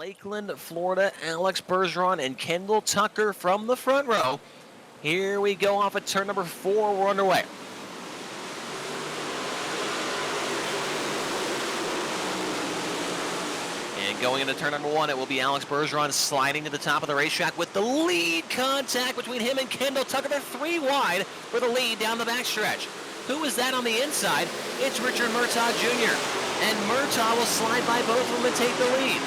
Lakeland, Florida, Alex Bergeron and Kendall Tucker from the front row. Here we go off at turn number 4. We're underway. And going into turn number 1, it will be Alex Bergeron sliding to the top of the racetrack with the lead contact between him and Kendall Tucker. They're 3 wide for the lead down the backstretch. Who is that on the inside? It's Richard Murtaugh Jr. And Murtaugh will slide by both of them and take the lead.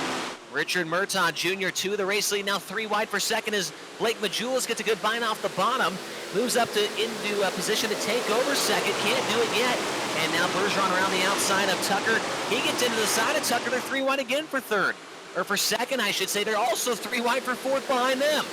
Richard Murtaugh Jr. to the race lead, now 3 wide for second as Blake Majulis gets a good bind off the bottom. Moves up into a position to take over second. Can't do it yet. And now Bergeron around the outside of Tucker. He gets into the side of Tucker. They're 3 wide again for third. Or for second, I should say. They're also 3 wide for fourth behind them.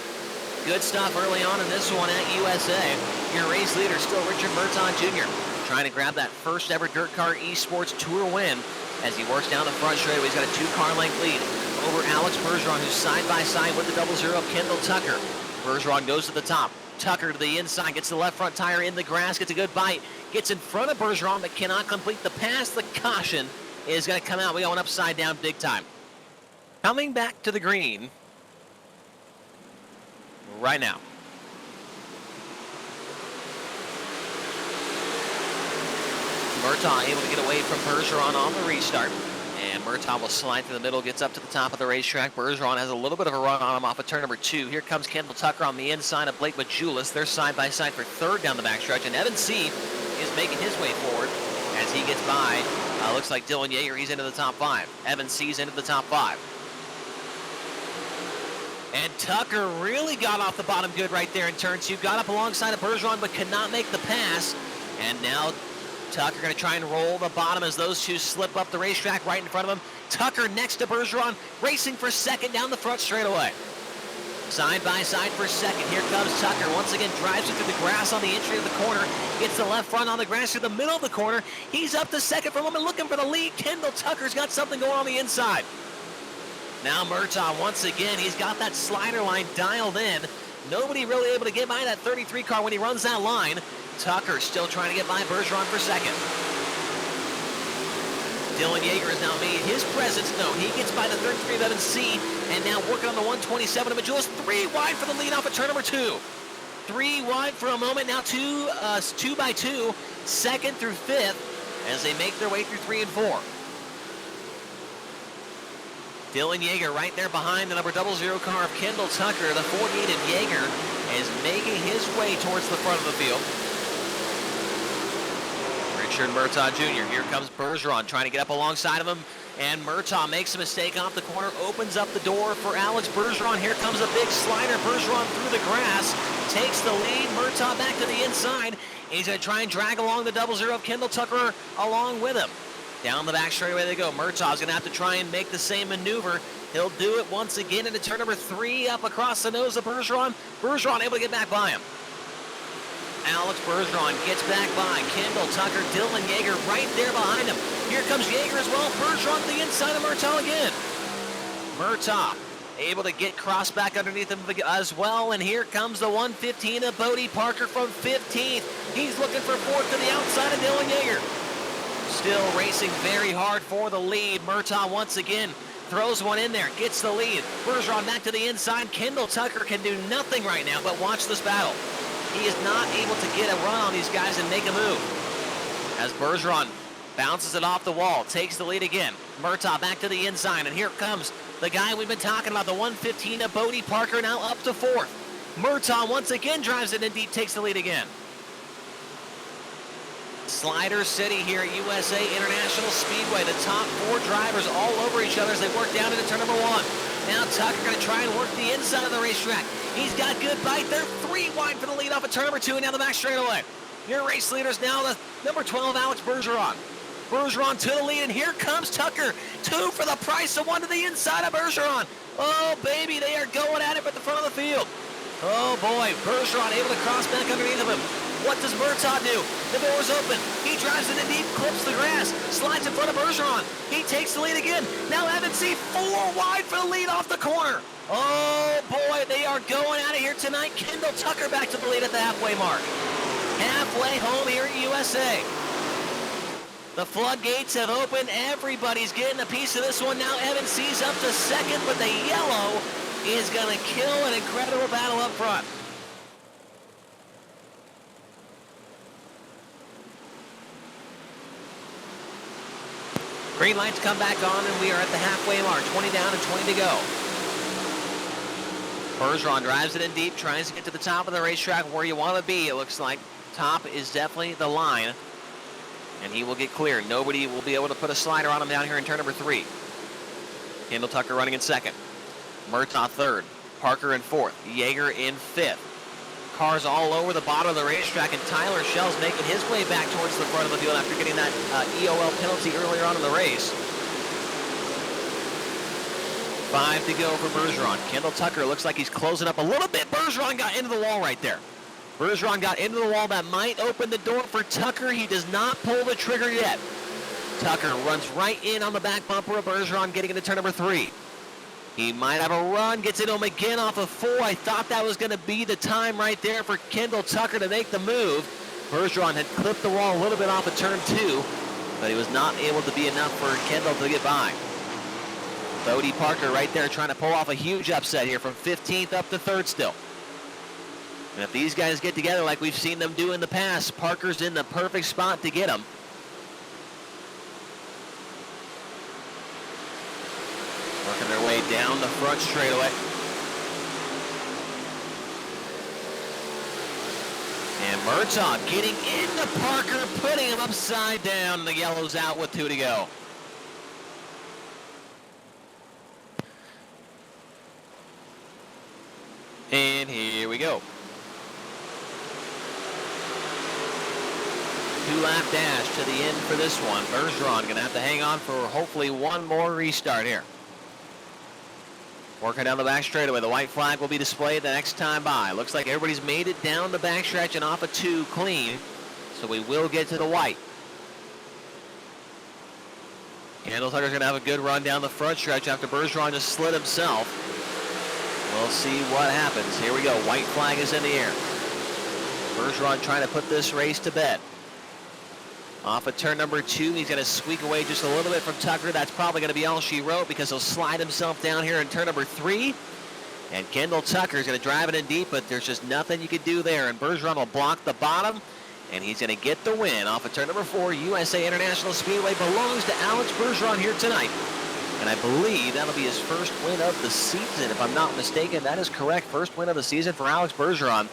Good stuff early on in this one at USA. Your race leader still Richard Murtaugh Jr. trying to grab that first ever DIRTcar eSports Tour win as he works down the front straightaway. He's got a 2-car length lead over Alex Bergeron, who's side by side with the 0-0 of Kendall Tucker. Bergeron goes to the top. Tucker to the inside, gets the left front tire in the grass, gets a good bite, gets in front of Bergeron, but cannot complete the pass. The caution is going to come out. We going upside down big time. Coming back to the green right now. Murtaugh able to get away from Bergeron on the restart. And Murtaugh will slide through the middle, gets up to the top of the racetrack. Bergeron has a little bit of a run on him off of turn number 2. Here comes Kendall Tucker on the inside of Blake Majulis. They're side by side for third down the backstretch. And Evan C. is making his way forward as he gets by. Looks like Dylan Yeager, he's into the top 5. Evan C's into the top 5. And Tucker really got off the bottom good right there in turn 2. Got up alongside of Bergeron, but could not make the pass. And now Tucker going to try and roll the bottom as those two slip up the racetrack right in front of him. Tucker next to Bergeron, racing for second down the front straightaway. Side by side for second. Here comes Tucker. Once again, drives it through the grass on the entry of the corner. Gets the left front on the grass through the middle of the corner. He's up to second for a moment, looking for the lead. Kendall Tucker's got something going on the inside. Now Murtaugh, once again, he's got that slider line dialed in. Nobody really able to get by that 33 car when he runs that line. Tucker still trying to get by Bergeron for second. Dylan Yeager has now made his presence known. He gets by the 33 of Evan C. And now working on the 127 of Majulis. 3 wide for the lead off of turn number 2. 3 wide for a moment. Now 2 by 2. Second through fifth as they make their way through 3 and 4. Dylan Yeager right there behind the number 0-0 car of Kendall Tucker. The 48 of Yeager is making his way towards the front of the field. Richard Murtaugh Jr. Here comes Bergeron trying to get up alongside of him. And Murtaugh makes a mistake off the corner, opens up the door for Alex Bergeron. Here comes a big slider. Bergeron through the grass, takes the lead. Murtaugh back to the inside. He's going to try and drag along the 0-0 of Kendall Tucker along with him. Down the back straightaway they go. Murtaugh's going to have to try and make the same maneuver. He'll do it once again into turn number 3 up across the nose of Bergeron. Bergeron able to get back by him. Alex Bergeron gets back by Kendall Tucker. Dylan Yeager right there behind him. Here comes Yeager as well. Bergeron to the inside of Murtaugh again. Murtaugh able to get cross back underneath him as well. And here comes the 115 of Bodie Parker from 15th. He's looking for fourth to the outside of Dylan Yeager. Still racing very hard for the lead. Murtaugh once again throws one in there, gets the lead. Bergeron back to the inside. Kendall Tucker can do nothing right now but watch this battle. He is not able to get a run on these guys and make a move. As Bergeron bounces it off the wall, takes the lead again. Murtaugh back to the inside, and here comes the guy we've been talking about, the 115 of Bodie Parker, now up to fourth. Murtaugh once again drives it in deep, takes the lead again. Slider City here at USA International Speedway. The top 4 drivers all over each other as they work down into turn number 1. Now Tucker going to try and work the inside of the racetrack. He's got good bite. They're 3 wide for the lead off of turn number 2 and down the back straightaway. Your race leader is now the number 12, Alex Bergeron. Bergeron to the lead, and here comes Tucker. 2 for the price of 1 to the inside of Bergeron. Oh, baby, they are going at it at the front of the field. Oh, boy, Bergeron able to cross back underneath of him. What does Murtaugh do? The door's open. He drives it in deep, clips the grass, slides in front of Bergeron. He takes the lead again. Now Evan C. 4 wide for the lead off the corner. Oh, boy, they are going out of here tonight. Kendall Tucker back to the lead at the halfway mark. Halfway home here at USA. The floodgates have opened. Everybody's getting a piece of this one now. Evans sees up to second, but the yellow is going to kill an incredible battle up front. Green lights come back on, and we are at the halfway mark. 20 down and 20 to go. Bergeron drives it in deep, tries to get to the top of the racetrack where you want to be. It looks like top is definitely the line, and he will get clear. Nobody will be able to put a slider on him down here in turn number 3. Kendall Tucker running in second. Murtaugh third. Parker in fourth. Yeager in fifth. Cars all over the bottom of the racetrack, and Tyler Schell's making his way back towards the front of the field after getting that EOL penalty earlier on in the race. 5 to go for Bergeron. Kendall Tucker looks like he's closing up a little bit. Bergeron got into the wall right there. Bergeron got into the wall. That might open the door for Tucker. He does not pull the trigger yet. Tucker runs right in on the back bumper of Bergeron, getting into turn number 3. He might have a run, gets into him again off of 4. I thought that was going to be the time right there for Kendall Tucker to make the move. Bergeron had clipped the wall a little bit off of turn 2, but he was not able to be enough for Kendall to get by. Bodie Parker right there trying to pull off a huge upset here from 15th up to 3rd still. And if these guys get together like we've seen them do in the past, Parker's in the perfect spot to get them. Working their way down the front straightaway. And Murtaugh getting into Parker, putting him upside down. The yellow's out with 2 to go. And here we go. 2-lap dash to the end for this one. Bergeron going to have to hang on for hopefully one more restart here. Working down the back straightaway. The white flag will be displayed the next time by. Looks like everybody's made it down the backstretch and off of 2 clean. So we will get to the white. Kendall Tucker's going to have a good run down the front stretch after Bergeron just slid himself. We'll see what happens. Here we go. White flag is in the air. Bergeron trying to put this race to bed. Off of turn number 2, he's going to squeak away just a little bit from Tucker. That's probably going to be all she wrote because he'll slide himself down here in turn number 3. And Kendall Tucker is going to drive it in deep, but there's just nothing you could do there. And Bergeron will block the bottom, and he's going to get the win off of turn number 4. USA International Speedway belongs to Alex Bergeron here tonight. And I believe that'll be his first win of the season, if I'm not mistaken. That is correct. First win of the season for Alex Bergeron.